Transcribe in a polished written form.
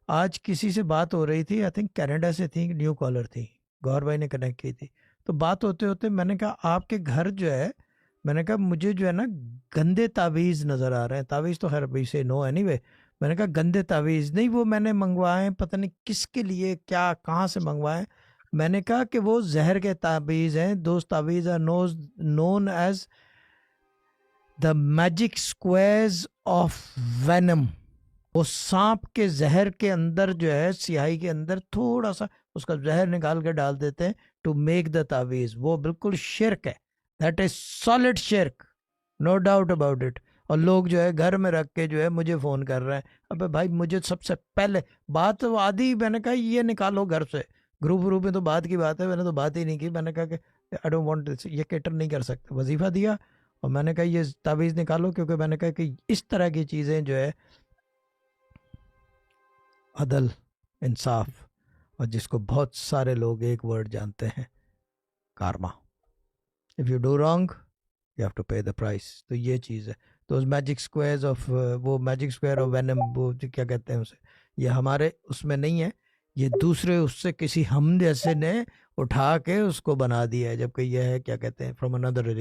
آج کسی سے بات ہو رہی تھی، آئی تھنک کینیڈا سے تھی، نیو کالر تھی، گور بھائی نے کنیکٹ کی تھی. تو بات ہوتے ہوتے میں نے کہا آپ کے گھر جو ہے، میں نے کہا مجھے جو ہے نا گندے تعویذ نظر آ رہے ہیں. تعویذ تو خیر ابھی سے نو اینی وے. میں نے کہا گندے تعویذ نہیں، وہ میں نے منگوائے پتہ نہیں کس کے لیے، کیا کہاں سے منگوائے. میں نے کہا کہ وہ زہر کے تعویذ ہیں. دوز تعویذ are known as the magic squares of venom. وہ سانپ کے زہر کے اندر جو ہے، سیاہی کے اندر تھوڑا سا اس کا زہر نکال کے ڈال دیتے ہیں ٹو میک دا تعویذ. وہ بالکل شرک ہے، دیٹ از سالڈ شرک، نو ڈاؤٹ اباؤٹ اٹ. اور لوگ جو ہے گھر میں رکھ کے جو ہے مجھے فون کر رہے ہیں. ابے بھائی مجھے سب سے پہلے بات آدھی، میں نے کہا یہ نکالو گھر سے. گروپ میں تو بات کی بات ہے، میں نے تو بات ہی نہیں کی. میں نے کہا کہ آئی ڈونٹ وانٹ دس، یہ کیٹر نہیں کر سکتے. وظیفہ دیا اور میں نے کہا یہ تعویذ نکالو، کیونکہ میں نے کہا کہ اس طرح کی چیزیں جو ہے عدل، انصاف، اور جس کو بہت سارے لوگ ایک ورڈ جانتے ہیں، karma. If you do wrong you have to pay the price. تو یہ چیز ہے. تو میجک اسکوائرز آف، وہ میجک اسکوائر آف وینم، وہ کیا کہتے ہیں اسے، یہ ہمارے اس میں نہیں ہے. یہ دوسرے اس سے کسی ہم جیسے نے اٹھا کے اس کو بنا دیا ہے، جبکہ یہ ہے کیا کہتے ہیں فرام اندر